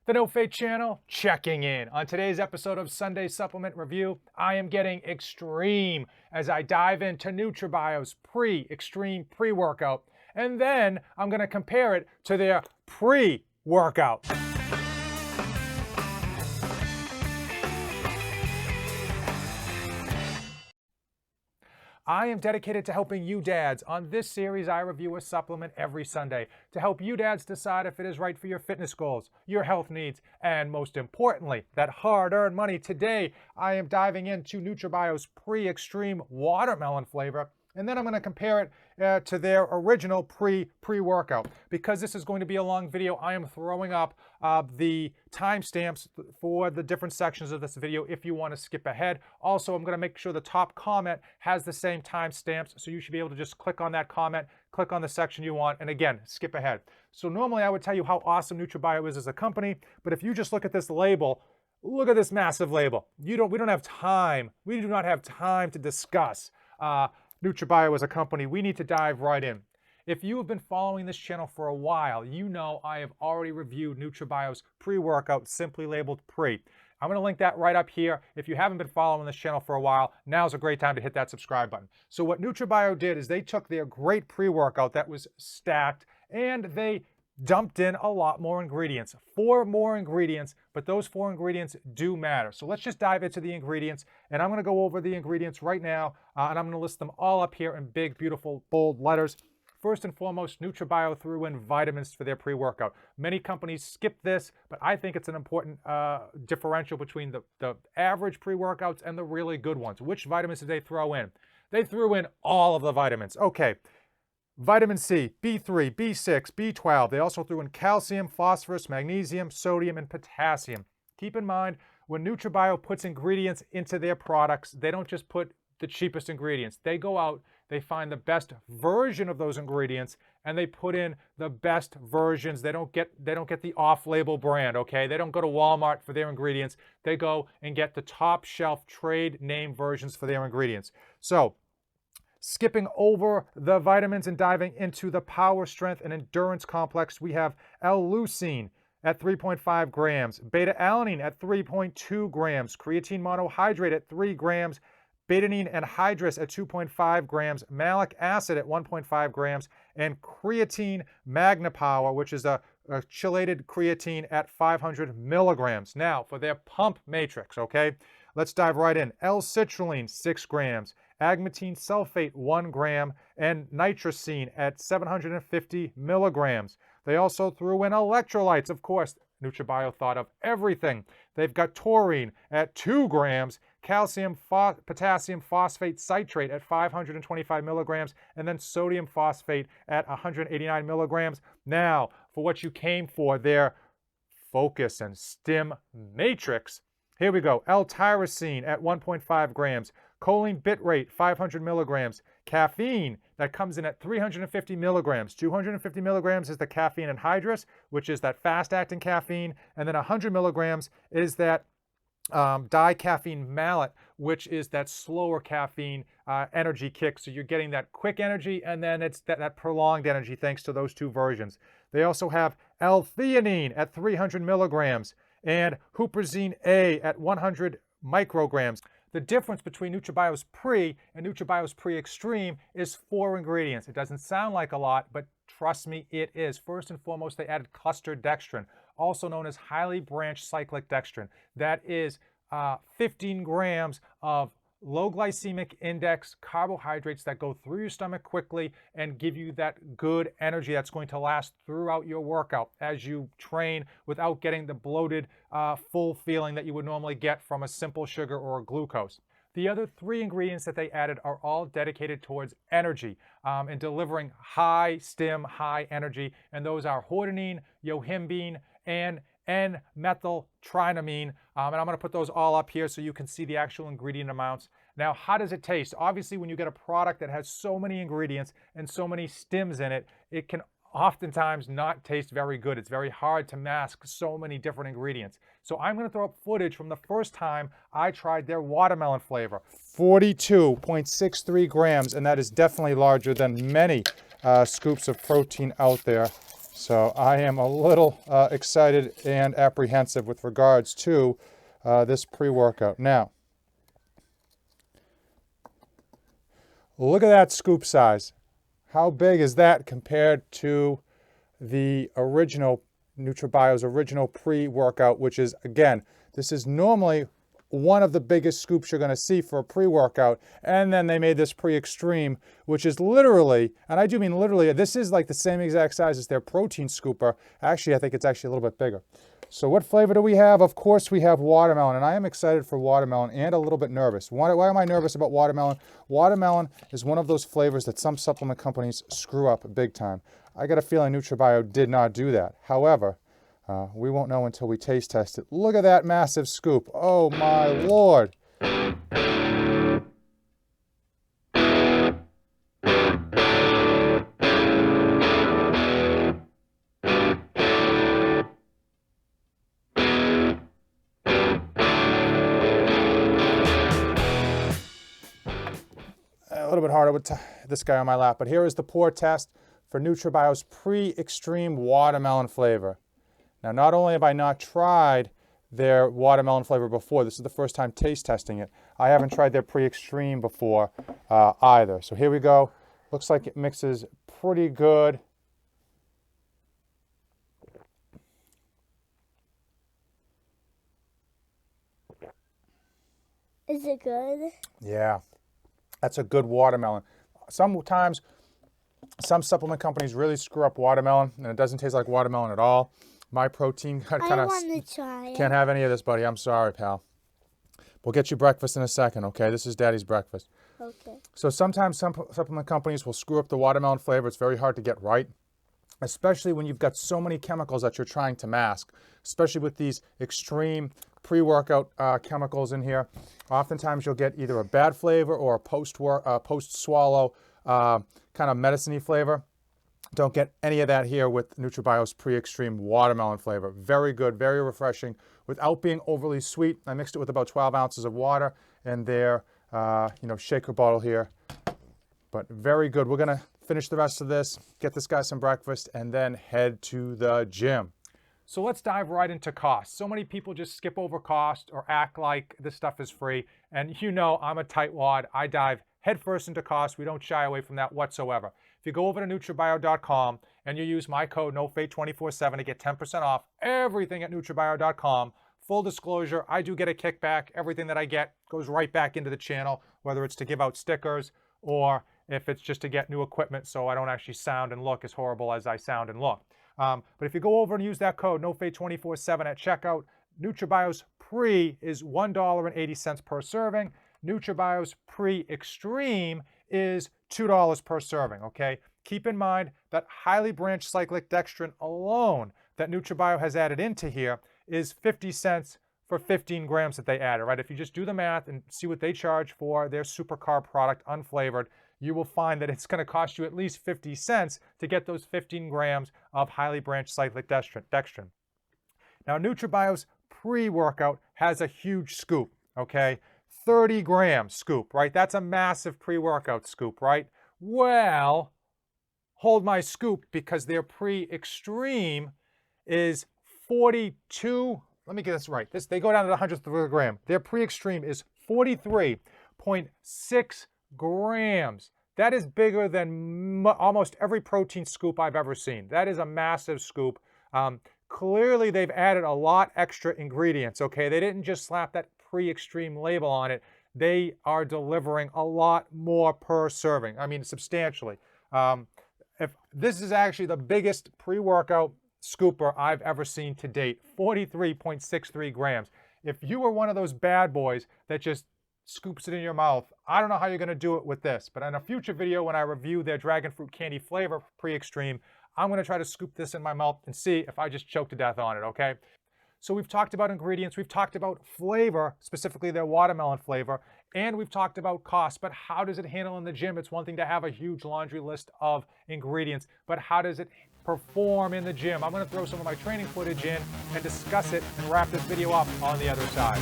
The No Fate channel checking in. On today's episode of Sunday Supplement Review, I am getting extreme as I dive into Nutrabio's extreme pre-workout, and then I'm going to compare it to their pre-workout. I am dedicated to helping you dads. On this series, I review a supplement every Sunday to help you dads decide if it is right for your fitness goals, your health needs, and most importantly, that hard-earned money. Today, I am diving into Nutrabio's pre-extreme watermelon flavor, and then I'm going to compare it to their original pre-workout. Because this is going to be a long video, I am throwing up the timestamps for the different sections of this video if you want to skip ahead. Also, I'm going to make sure the top comment has the same timestamps, so you should be able to just click on that comment, click on the section you want, and again, skip ahead. So normally I would tell you how awesome Nutrabio is as a company, but if you just look at this label, look at this massive label. We don't have time. We do not have time to discuss Nutrabio as a company. We need to dive right in. If you have been following this channel for a while, you know I have already reviewed Nutrabio's pre-workout, simply labeled pre. I'm going to link that right up here. If you haven't been following this channel for a while, now's a great time to hit that subscribe button. So what Nutrabio did is they took their great pre-workout that was stacked and they dumped in a lot more ingredients. 4 more ingredients, but those 4 ingredients do matter. So let's just dive into the ingredients, and I'm going to go over the ingredients right now, and I'm going to list them all up here in big, beautiful, bold letters. First and foremost, Nutrabio threw in vitamins for their pre-workout. Many companies skip this, but I think it's an important differential between the average pre-workouts and the really good ones. Which vitamins did they throw in? They threw in all of the vitamins. Okay. Vitamin C, B3, B6, B12. They also threw in calcium, phosphorus, magnesium, sodium, and potassium. Keep in mind, when Nutrabio puts ingredients into their products, they don't just put the cheapest ingredients. They go out, they find the best version of those ingredients, and they put in the best versions. They don't get the off-label brand, okay? They don't go to Walmart for their ingredients. They go and get the top shelf trade name versions for their ingredients. So, skipping over the vitamins and diving into the power, strength, and endurance complex, we have L-leucine at 3.5 grams, beta-alanine at 3.2 grams, creatine monohydrate at 3 grams, betaine anhydrous at 2.5 grams, malic acid at 1.5 grams, and creatine magnapower, which is a chelated creatine at 500 milligrams. Now, for their pump matrix, okay? Let's dive right in. L-citrulline, 6 grams, agmatine sulfate, 1 gram, and nitrosine at 750 milligrams. They also threw in electrolytes. Of course, Nutrabio thought of everything. They've got taurine at 2 grams, calcium, potassium phosphate citrate at 525 milligrams, and then sodium phosphate at 189 milligrams. Now, for what you came for, their focus and stim matrix. Here we go. L-tyrosine at 1.5 grams, choline bitrate 500 milligrams, caffeine that comes in at 350 milligrams. 250 milligrams is the caffeine anhydrous, which is that fast-acting caffeine, and then 100 milligrams is that dicaffeine malate, which is that slower caffeine energy kick. So you're getting that quick energy, and then it's that prolonged energy thanks to those 2 versions. They also have L-theanine at 300 milligrams and huperzine A at 100 micrograms. The difference between Nutrabio's pre and Nutrabio's pre-extreme is 4 ingredients. It doesn't sound like a lot, but trust me, it is. First and foremost, they added cluster dextrin, also known as highly branched cyclic dextrin. That is 15 grams of low glycemic index carbohydrates that go through your stomach quickly and give you that good energy that's going to last throughout your workout as you train without getting the bloated, full feeling that you would normally get from a simple sugar or a glucose. The other 3 ingredients that they added are all dedicated towards energy and delivering high stim, high energy, and those are hordenine, yohimbine, and N-methyltrinamine, and I'm going to put those all up here so you can see the actual ingredient amounts. Now, how does it taste? Obviously, when you get a product that has so many ingredients and so many stims in it, it can oftentimes not taste very good. It's very hard to mask so many different ingredients. So I'm going to throw up footage from the first time I tried their watermelon flavor. 42.63 grams, and that is definitely larger than many scoops of protein out there. So I am a little excited and apprehensive with regards to this pre-workout. Now, look at that scoop size. How big is that compared to the original Nutrabio's original pre-workout, which is, again, this is normally one of the biggest scoops you're going to see for a pre-workout, and then they made this pre-extreme, which is literally, and I do mean literally, this is like the same exact size as their protein scooper. Actually, I think it's actually a little bit bigger. So what flavor do we have? Of course, we have watermelon, and I am excited for watermelon and a little bit nervous. Why am I nervous about watermelon? Watermelon is one of those flavors that some supplement companies screw up big time. I got a feeling Nutrabio did not do that. However, we won't know until we taste test it. Look at that massive scoop. Oh my Lord. A little bit harder with this guy on my lap, but here is the pour test for Nutrabio's pre-extreme watermelon flavor. Now, not only have I not tried their watermelon flavor before, this is the first time taste testing it, I haven't tried their pre-extreme before either. So here we go. Looks like it mixes pretty good. Is it good? Yeah, that's a good watermelon. Sometimes some supplement companies really screw up watermelon, and it doesn't taste like watermelon at all. My protein kind of want to try it. Can't have any of this, buddy. I'm sorry, pal. We'll get you breakfast in a second, okay? This is Daddy's breakfast. Okay. So sometimes some supplement companies will screw up the watermelon flavor. It's very hard to get right, especially when you've got so many chemicals that you're trying to mask, especially with these extreme pre-workout chemicals in here. Oftentimes you'll get either a bad flavor or a post-swallow kind of medicine-y flavor. Don't get any of that here with Nutrabio's pre-extreme watermelon flavor. Very good, very refreshing, without being overly sweet. I mixed it with about 12 ounces of water in their shaker bottle here. But very good. We're gonna finish the rest of this, get this guy some breakfast, and then head to the gym. So let's dive right into cost. So many people just skip over cost or act like this stuff is free. And you know I'm a tightwad. I dive headfirst into cost. We don't shy away from that whatsoever. If you go over to Nutrabio.com and you use my code NOFADE247 to get 10% off everything at Nutrabio.com, full disclosure, I do get a kickback. Everything that I get goes right back into the channel, whether it's to give out stickers or if it's just to get new equipment so I don't actually sound and look as horrible as I sound and look. But if you go over and use that code NOFADE247 at checkout, Nutrabio's Pre is $1.80 per serving. Nutrabio's Pre-Extreme is $2 per serving, okay? Keep in mind that highly branched cyclic dextrin alone that Nutrabio has added into here is 50 cents for 15 grams that they added, right? If you just do the math and see what they charge for their super carb product, unflavored, you will find that it's going to cost you at least 50 cents to get those 15 grams of highly branched cyclic dextrin. Now, Nutrabio's pre-workout has a huge scoop, okay? 30 gram scoop, right? That's a massive pre-workout scoop, right? Well, hold my scoop because their pre-extreme is 42. Let me get this right. They go down to the 100th of a gram. Their pre-extreme is 43.6 grams. That is bigger than almost every protein scoop I've ever seen. That is a massive scoop. Clearly, they've added a lot extra ingredients, okay? They didn't just slap that pre-extreme label on it. They are delivering a lot more per serving. I mean, substantially. If this is actually the biggest pre-workout scooper I've ever seen to date, 43.63 grams. If you were one of those bad boys that just scoops it in your mouth, I don't know how you're going to do it with this, but in a future video when I review their dragon fruit candy flavor pre-extreme, I'm going to try to scoop this in my mouth and see if I just choke to death on it, okay? So we've talked about ingredients, we've talked about flavor, specifically their watermelon flavor, and we've talked about cost, but how does it handle in the gym? It's one thing to have a huge laundry list of ingredients, but how does it perform in the gym? I'm going to throw some of my training footage in and discuss it and wrap this video up on the other side.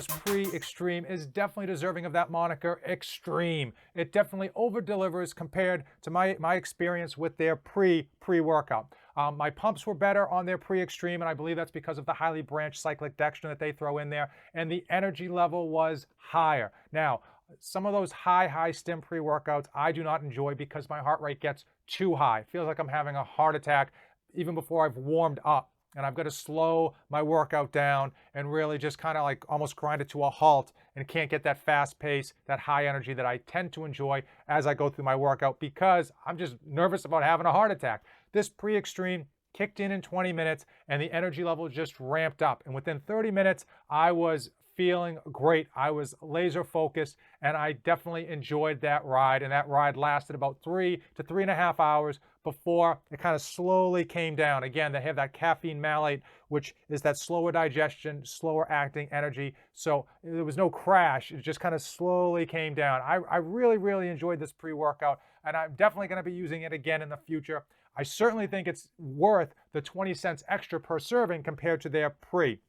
$2 Pre-Extreme is definitely deserving of that moniker, extreme. It definitely over-delivers compared to my experience with their pre-workout. My pumps were better on their Pre-Extreme, and I believe that's because of the highly branched cyclic dextrin that they throw in there, and the energy level was higher. Now, some of those high stim pre-workouts I do not enjoy because my heart rate gets too high. It feels like I'm having a heart attack even before I've warmed up. And I've got to slow my workout down and really just kind of like almost grind it to a halt, and can't get that fast pace, that high energy that I tend to enjoy as I go through my workout because I'm just nervous about having a heart attack. This Pre-Extreme kicked in 20 minutes and the energy level just ramped up. And within 30 minutes, I was feeling great. I was laser focused, and I definitely enjoyed that ride. And that ride lasted about 3 to 3.5 hours before it kind of slowly came down. Again, they have that caffeine malate, which is that slower digestion, slower acting energy. So there was no crash. It just kind of slowly came down. I really enjoyed this pre-workout, and I'm definitely going to be using it again in the future. I certainly think it's worth the 20 cents extra per serving compared to their pre.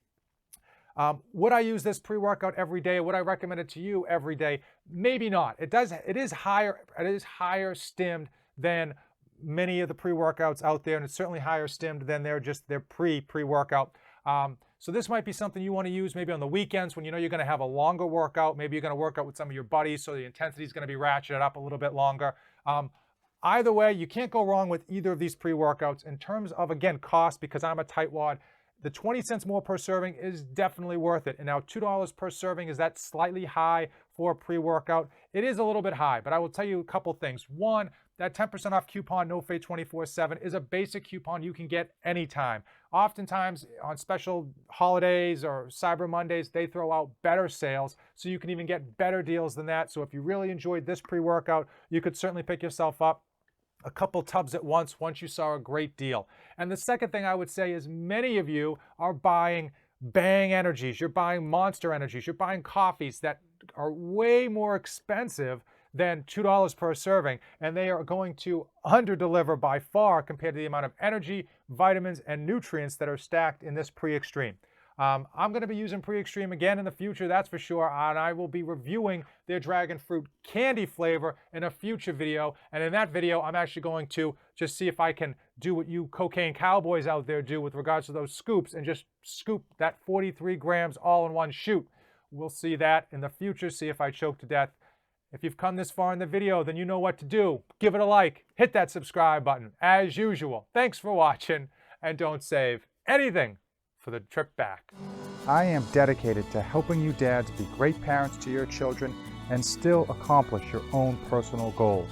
Would I use this pre-workout every day? Would I recommend it to you every day? Maybe not. It is higher stimmed than many of the pre-workouts out there, and it's certainly higher stimmed than their pre-workout. So this might be something you want to use maybe on the weekends when you know you're going to have a longer workout. Maybe you're going to work out with some of your buddies, so the intensity is going to be ratcheted up a little bit longer. Either way, you can't go wrong with either of these pre-workouts. In terms of, again, cost, because I'm a tightwad, the 20 cents more per serving is definitely worth it. And now $2 per serving, is that slightly high for a pre-workout? It is a little bit high, but I will tell you a couple things. One, that 10% off coupon, NoFate247, is a basic coupon you can get anytime. Oftentimes on special holidays or Cyber Mondays, they throw out better sales, so you can even get better deals than that. So if you really enjoyed this pre-workout, you could certainly pick yourself up a couple tubs at once you saw a great deal. And the second thing I would say is many of you are buying Bang energies, you're buying Monster energies, you're buying coffees that are way more expensive than $2 per serving, and they are going to under-deliver by far compared to the amount of energy, vitamins, and nutrients that are stacked in this Pre-Extreme. I'm going to be using Pre-Extreme again in the future, that's for sure, and I will be reviewing their dragon fruit candy flavor in a future video. And in that video, I'm actually going to just see if I can do what you cocaine cowboys out there do with regards to those scoops, and just scoop that 43 grams all in one shoot. We'll see that in the future, see if I choke to death. If you've come this far in the video, then you know what to do. Give it a like, hit that subscribe button, as usual. Thanks for watching, and don't save anything for the trip back. I am dedicated to helping you dads be great parents to your children and still accomplish your own personal goals.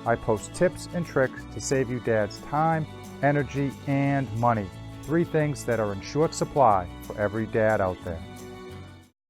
I post tips and tricks to save you dads time, energy, and money. 3 things that are in short supply for every dad out there.